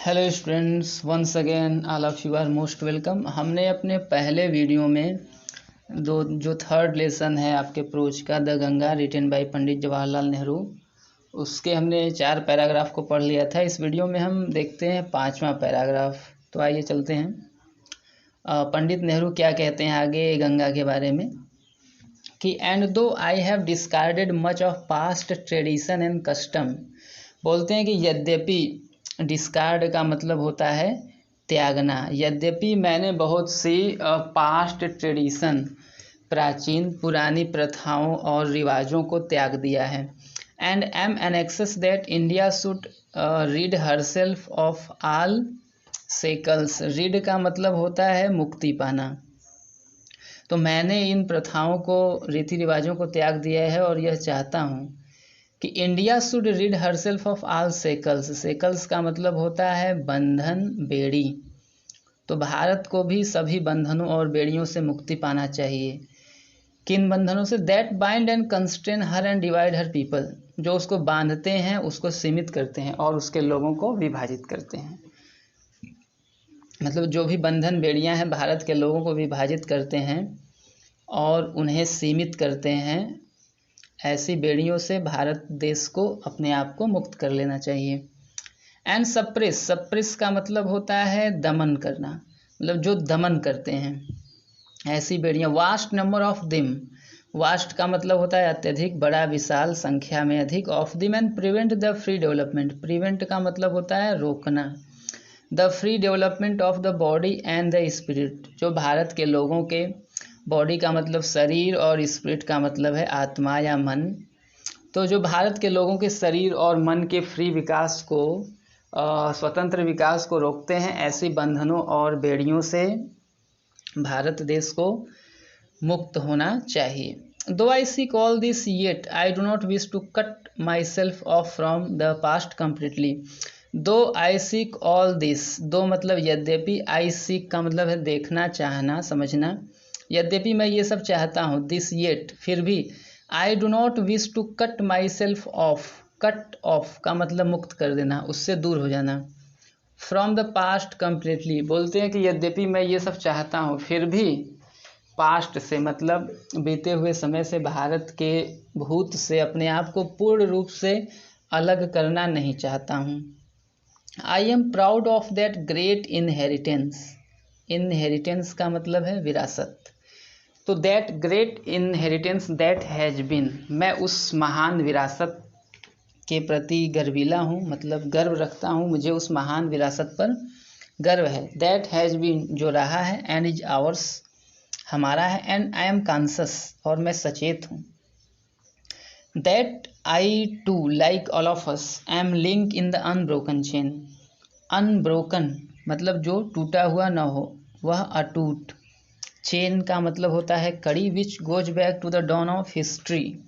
Hello students, once again all of you are most welcome. हमने अपने पहले video में जो थर्ड लेसन है आपके प्रोज का, the Ganga written by Pandit Jawaharlal Nehru, उसके हमने 4 पैराग्राफ को पढ़ लिया था। इस वीडियो में हम देखते हैं 5वां पैराग्राफ। तो आइए चलते हैं। पंडित नेहरू क्या कहते हैं आगे गंगा के बारे में कि एंड दो I have discarded much of past tradition and custom. बोलते हैं कि यद्यपि, डिस्कार्ड का मतलब होता है त्यागना, यद्यपि मैंने बहुत सी पास्ट ट्रेडिशन, प्राचीन पुरानी प्रथाओं और रिवाजों को त्याग दिया है। And am anxious that India should rid herself of all shackles. Rid का मतलब होता है मुक्ति पाना। तो मैंने इन प्रथाओं को, रीति रिवाजों को त्याग दिया है और यह चाहता हूँ कि India should rid herself of all shackles. Shackles का मतलब होता है बंधन, बेड़ी। तो भारत को भी सभी बंधनों और बेड़ियों से मुक्ति पाना चाहिए। किन बंधनों से? That bind and constrain her and divide her people. जो उसको बांधते हैं, उसको सीमित करते हैं और उसके लोगों को विभाजित करते हैं। मतलब जो भी बंधन, बेड़ियां हैं, भारत के लोगों को विभाजित करते हैं और उन्हें सीमित करते हैं, ऐसी बेड़ियों से भारत देश को, अपने आप को मुक्त कर लेना चाहिए। एंड सप्रेस, सप्रेस का मतलब होता है दमन करना, मतलब जो दमन करते हैं, ऐसी बेड़ियां। वास्ट नंबर ऑफ दिम, वास्ट का मतलब होता है अत्यधिक, बड़ा, विशाल, संख्या में अधिक। ऑफ दिम and prevent the free development, prevent का मतलब होता है रोकना, the free development of the body and the spirit. जो भारत के लोगों के, बॉडी का मतलब शरीर और स्पिरिट का मतलब है आत्मा या मन। तो जो भारत के लोगों के शरीर और मन के फ्री विकास को, स्वतंत्र विकास को रोकते हैं, ऐसी बंधनों और बेड़ियों से भारत देश को मुक्त होना चाहिए। Though I seek all this yet I do not wish to cut myself off from the past completely. Though I seek all this, दो मतलब यद्यपि, आई सीक का मतलब है देखना, चाहना, समझना। यद्यपि मैं ये सब चाहता हूँ, दिस येट फिर भी, I do not wish to cut myself off, cut off का मतलब मुक्त कर देना, उससे दूर हो जाना। फ्रॉम द पास्ट कम्प्लीटली, बोलते हैं कि यद्यपि मैं ये सब चाहता हूँ, फिर भी पास्ट से मतलब बीते हुए समय से, भारत के भूत से अपने आप को पूर्ण रूप से अलग करना नहीं चाहता हूँ। I am proud of that great inheritance, inheritance का मतलब है विरासत। तो that great inheritance that has been, मैं उस महान विरासत के प्रति गर्वीला हूँ, मतलब गर्व रखता हूँ, मुझे उस महान विरासत पर गर्व है। दैट हैज बीन, जो रहा है, एंड इज आवर्स, हमारा है, एंड आई एम कॉन्शस, और मैं सचेत हूँ। That I too like all of us am link in the unbroken chain. Unbroken मतलब जो टूटा हुआ न हो, वह अटूट। चेन का मतलब होता है कड़ी, which goes back to the dawn of history.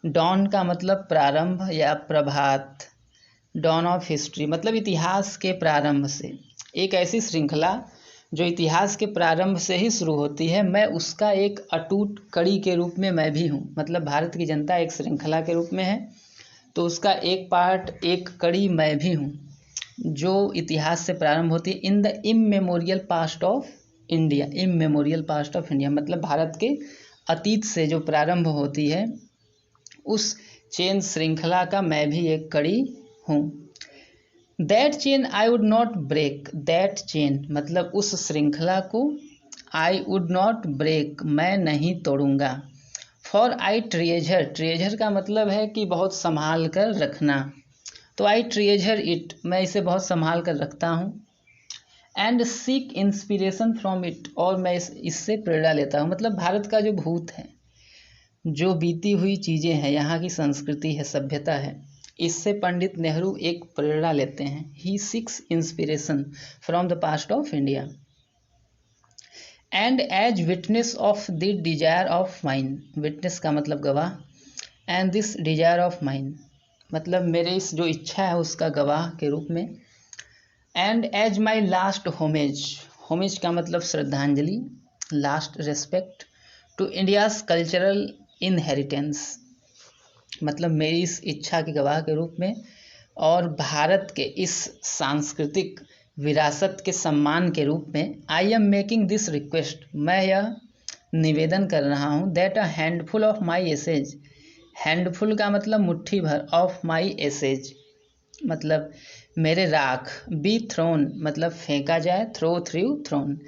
Dawn का मतलब प्रारंभ या प्रभात, डॉन ऑफ हिस्ट्री मतलब इतिहास के प्रारंभ से। एक ऐसी श्रृंखला जो इतिहास के प्रारंभ से ही शुरू होती है, मैं उसका एक अटूट कड़ी के रूप में मैं भी हूँ। मतलब भारत की जनता एक श्रृंखला के रूप में है, तो उसका एक पार्ट, एक कड़ी मैं भी हूँ, जो इतिहास से प्रारंभ होती है। In the immemorial past of India, immemorial past of India मतलब भारत के अतीत से जो प्रारंभ होती है, उस चेन श्रृंखला का मैं भी एक कड़ी हूँ। That chain I would not break, that chain मतलब उस श्रृंखला को, आई वुड नॉट ब्रेक मैं नहीं तोड़ूंगा। फॉर आई ट्रेजर, ट्रेजर का मतलब है कि बहुत संभाल कर रखना, तो आई ट्रेजर इट, मैं इसे बहुत संभाल कर रखता हूँ। And seek inspiration from it, और मैं इससे प्रेरणा लेता हूँ। मतलब भारत का जो भूत है, जो बीती हुई चीज़ें हैं, यहाँ की संस्कृति है, सभ्यता है, इससे पंडित नेहरू एक प्रेरणा लेते हैं। He seeks inspiration from the past of India. And as witness of the desire of mine, witness का मतलब गवाह, and this desire of mine मतलब मेरे इस जो इच्छा है उसका गवाह के रूप में। And as my last homage, homage का मतलब श्रद्धांजलि, last respect, to India's cultural inheritance मतलब मेरी इस इच्छा के गवाह के रूप में और भारत के इस सांस्कृतिक विरासत के सम्मान के रूप में I am making this request, मैं यह निवेदन कर रहा हूँ, that a handful of my ashes, handful का मतलब मुट्ठी भर, ऑफ माई एसेज मतलब मेरे राख, बी थ्रोन मतलब फेंका जाए, thrown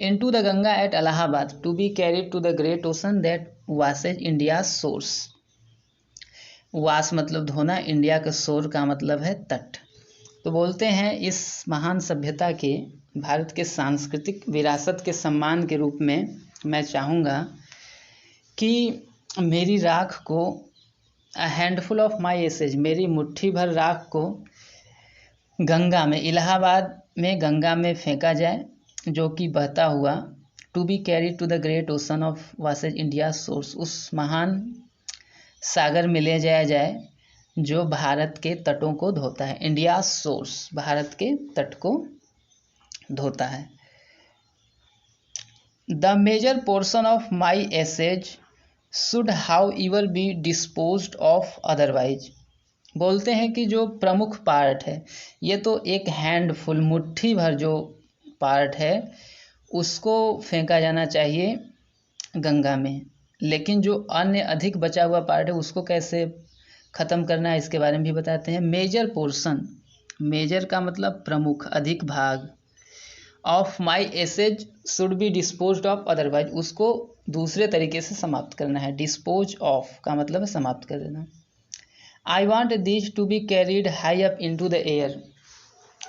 into the Ganga at Allahabad to be carried to the great ocean that washes India shores. Wash मतलब धोना, इंडिया का शोर का मतलब है तट। तो बोलते हैं इस महान सभ्यता के, भारत के सांस्कृतिक विरासत के सम्मान के रूप में मैं चाहूँगा कि मेरी राख को, a handful of my ashes, मेरी मुट्ठी भर राख को गंगा में, इलाहाबाद में गंगा में फेंका जाए, जो कि बहता हुआ, to be carried to the great ocean of washes India shores, उस महान सागर में ले जाया जाए जो भारत के तटों को धोता है। इंडिया सोर्स भारत के तट को धोता है। The major portion of my ashes should however be disposed of otherwise. बोलते हैं कि जो प्रमुख पार्ट है, ये तो एक हैंडफुल मुट्ठी भर जो पार्ट है उसको फेंका जाना चाहिए गंगा में, लेकिन जो अन्य अधिक बचा हुआ पार्ट है उसको कैसे ख़त्म करना है इसके बारे में भी बताते हैं। मेजर पोर्शन, मेजर का मतलब प्रमुख, अधिक भाग, of my ashes should be disposed of otherwise, उसको दूसरे तरीके से समाप्त करना है। डिस्पोज ऑफ का मतलब है समाप्त कर देना। I want this to be carried high up in to the air,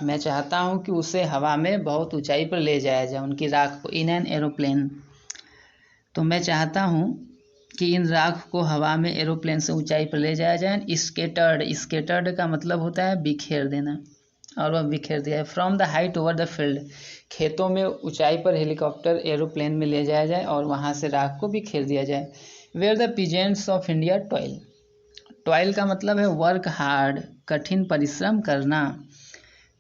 मैं चाहता हूँ कि उसे हवा में बहुत ऊंचाई पर ले जाया जाए, उनकी राख को, इन एन एरोप्लेन। तो मैं चाहता हूँ कि इन राख को हवा में एरोप्लेन से ऊंचाई पर ले जाया जाए। स्केटर्ड, स्केटर्ड का मतलब होता है बिखेर देना, और वह बिखेर दिया है। From the height over the field, खेतों में ऊंचाई पर हेलीकॉप्टर एरोप्लेन में ले जाया जाए और वहाँ से राख को बिखेर दिया जाए। Where the peasants of India toil, toil का मतलब है वर्क हार्ड, कठिन परिश्रम करना।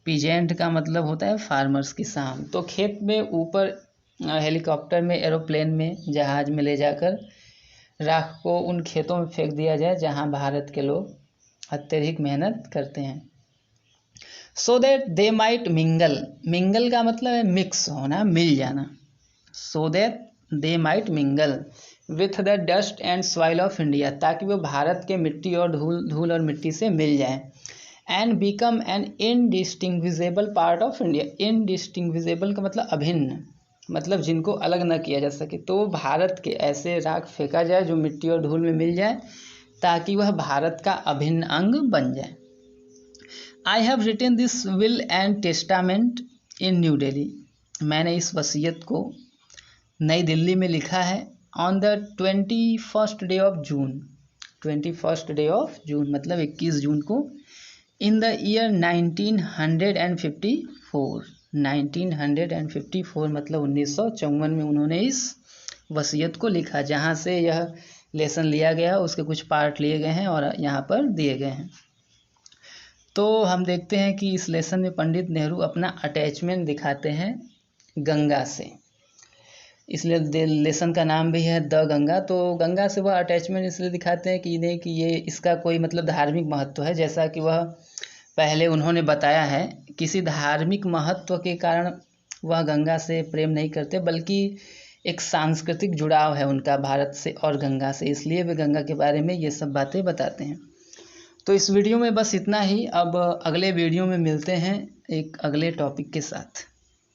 पीजेंट का मतलब होता है फार्मर्स, किसान। तो खेत में ऊपर हेलीकॉप्टर में, एरोप्लेन में, जहाज में ले जाकर राख को उन खेतों में फेंक दिया जाए जहां भारत के लोग अत्यधिक मेहनत करते हैं। So that they might mingle, mingle का मतलब है मिक्स होना, मिल जाना। So that they might mingle with the dust and soil of India, ताकि वो भारत के मिट्टी और धूल और मिट्टी से मिल जाए। And become an indistinguishable part of India, indistinguishable का मतलब अभिन्न, मतलब जिनको अलग न किया जा सके। तो भारत के ऐसे राख फेंका जाए जो मिट्टी और धूल में मिल जाए, ताकि वह भारत का अभिन्न अंग बन जाए। I have written this will and testament in New Delhi, मैंने इस वसीयत को नई दिल्ली में लिखा है। On the 21st day of June, 21st day of June मतलब 21 जून को। इन द ईयर 1954, 1954 मतलब 1954 में उन्होंने इस वसीयत को लिखा, जहाँ से यह लेसन लिया गया, उसके कुछ पार्ट लिए गए हैं और यहाँ पर दिए गए हैं। तो हम देखते हैं कि इस लेसन में पंडित नेहरू अपना अटैचमेंट दिखाते हैं गंगा से, इसलिए लेसन का नाम भी है द गंगा। तो गंगा से वह अटैचमेंट इसलिए दिखाते हैं कि इन्हें कि ये इसका कोई मतलब धार्मिक महत्व है, जैसा कि वह पहले उन्होंने बताया है। किसी धार्मिक महत्व के कारण वह गंगा से प्रेम नहीं करते, बल्कि एक सांस्कृतिक जुड़ाव है उनका भारत से और गंगा से, इसलिए वे गंगा के बारे में ये सब बातें बताते हैं। तो इस वीडियो में बस इतना ही। अब अगले वीडियो में मिलते हैं एक अगले टॉपिक के साथ।